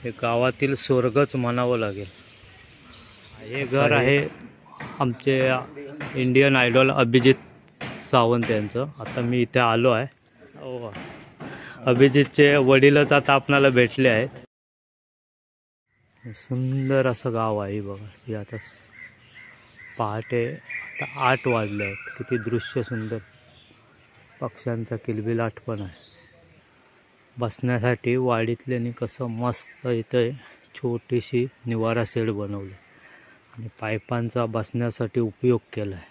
हे गावातील स्वर्गच म्हणावं लागेल। हे घर आहे आमचे इंडियन आयडॉल अभिजित सावंत यांचं। आता मी इथे आलो आहे। अभिजितचे वडीलच आता आपल्याला भेटले आहेत। सुंदर असं गाव आहे बघा। आता पहाटे आता 8 वाजले आहेत। किती दृश्य सुंदर, पक्ष्यांचा किलबिलाट पण आहे। बसण्यासाठी वाडीतल्यानी कसं मस्त इथे छोटीशी निवारा शेड बनवली आणि पाईपांचा बसण्यासाठी उपयोग केला आहे।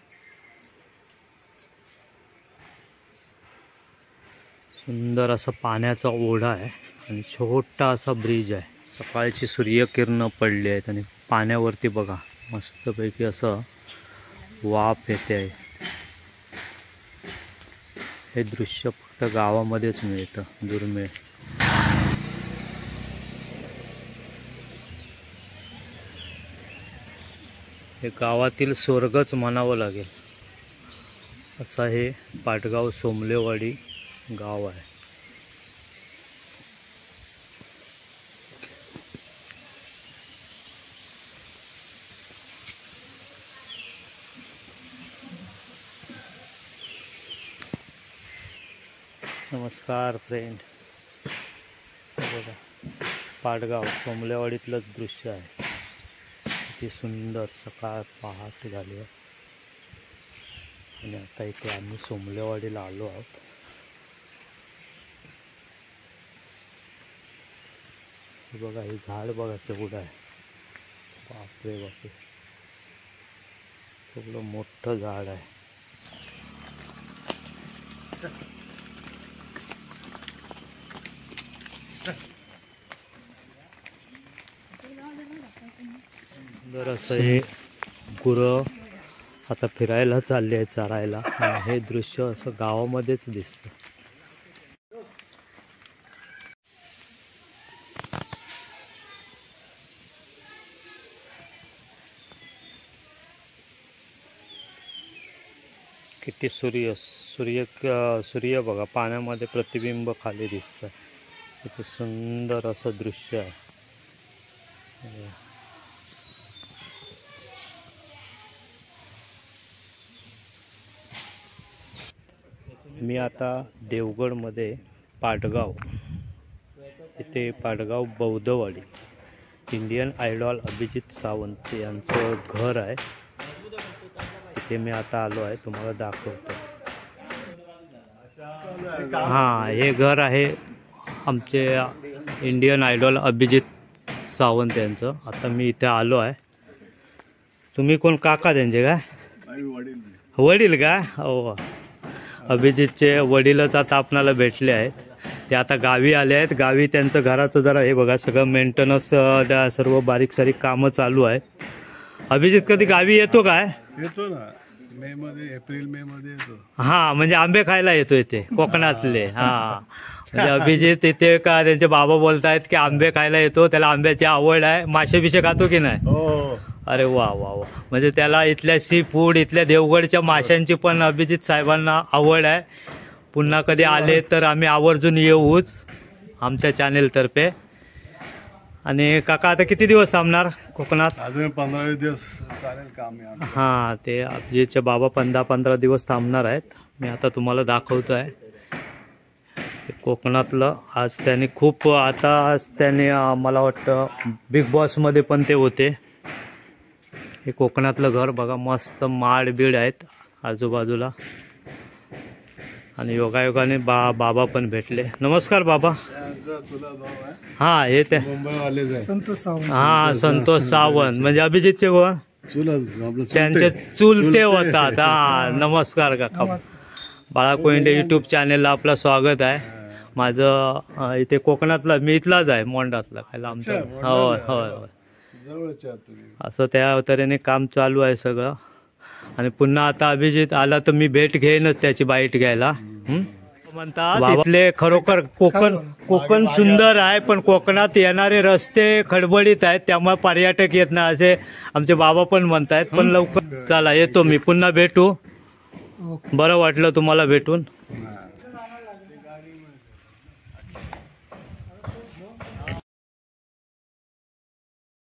सुंदर असा पाण्याचा ओढा आहे आणि छोटा असा ब्रिज आहे। सकाळची सूर्यकिरण पडली आहेत आणि पाण्यावरती बघा मस्तपैकी असं वाफ येते आहे। हे दृश्य फक्त गावामध्येच मिळतं, दुर्मिळ। हे गावातील स्वर्गच म्हणावं लागेल असं हे पाटगाव सोमलेवाडी गाव आहे। नमस्कार फ्रेंड, बघा पाटगाव सोमलेवाडीतलंच दृश्य आहे। किती सुंदर सकाळ पहाट झाली आहे आणि आता इथे आम्ही सोमलेवाडीला आलो आहोत। बघा हे झाड बघा केवढं आहे। बापरे बापरे, केवढं मोठं झाड आहे। सुंदर असं हे गुरं आता फिरायला चालले आहेत, चरायला। हे दृश्य असं गावामध्येच दिसतं। किती सूर्य बघा पाण्यामध्ये प्रतिबिंब खाली दिसतं। किती सुंदर असं दृश्य आहे। मी आता देवगडमध्ये पाटगाव इथे पाटगाव बौद्धवाडी इंडियन आयडॉल अभिजित सावंत यांचं घर आहे। तिथे मी आता आलो आहे, तुम्हाला दाखवतो। हां, हे घर आहे आमचे इंडियन आयडॉल अभिजित सावंत यांचं। आता मी इथे आलो आहे। तुम्ही कोण काका त्यांचे काय? वडील का? हो, अभिजितचे वडीलच आता आपल्याला भेटले आहेत। ते आता गावी आले आहेत। गावी त्यांचं घराचं जरा हे बघा सगळं मेंटेनन्स, सर्व बारीक सारीक कामं चालू आहेत। अभिजित कधी गावी येतो काय? येतो ना, मे मध्ये, एप्रिल मे मध्ये येतो। हां, म्हणजे आंबे खायला येतो इथे कोकणातले। हां, म्हणजे अभिजित इथे का त्यांचे बाबा बोलतायत की आंबे खायला येतो, त्याला आंब्याची आवड आहे। मासे बिशे खातो की नाही? हो। अरे वा वा वा, म्हणजे त्याला इथल्या सी फूड, इथल्या देवगडच्या माशांची पण अभिजित साहेबांना आवड आहे। पुन्हा कधी आले तर आम्ही आवर्जून येऊच आमच्या चॅनेलतर्फे। आणि काका आता किती दिवस थांबणार कोकणात? अजून 15-20 दिवस चालेल काम आहे। हां, ते अभिजितचे बाबा 15 दिवस थांबणार आहेत। मी आता तुम्हाला दाखवतो आहे कोकणातलं। आज त्यांनी खूप, आता त्यांनी मला वाटतं बिग बॉसमध्ये पण ते होते। हे कोकणातलं घर बघा, मस्त माड बीड आहेत आजूबाजूला आणि योगायोगाने बाबा पण भेटले। नमस्कार बाबा। हां, हे ते मुंबईवाले संतोष सावंत। हां, संतोष सावंत म्हणजे अभिजितचे कोण? त्यांचे चुलते होतात। हां, नमस्कार काका। बाळा कोयंडे यूट्यूब चॅनेलला आपलं स्वागत आहे। माझं इथे कोकणातला, मी इथलाच आहे, मोंडातला खायला आमचं। होय होय होय, असं त्या तऱ्हेने काम चालू आहे सगळं। आणि पुन्हा आता अभिजित आला तर मी भेट घेईनच त्याची, बाईट घ्यायला। म्हणतात तिथले खरोखर कोकण सुंदर आहे, पण कोकणात येणारे रस्ते खडबडीत आहेत, त्यामुळे पर्यटक येत नाही असे आमचे बाबा पण म्हणतायत। पण लवकर चला येतो मी, पुन्हा भेटू। बरं वाटलं तुम्हाला भेटून।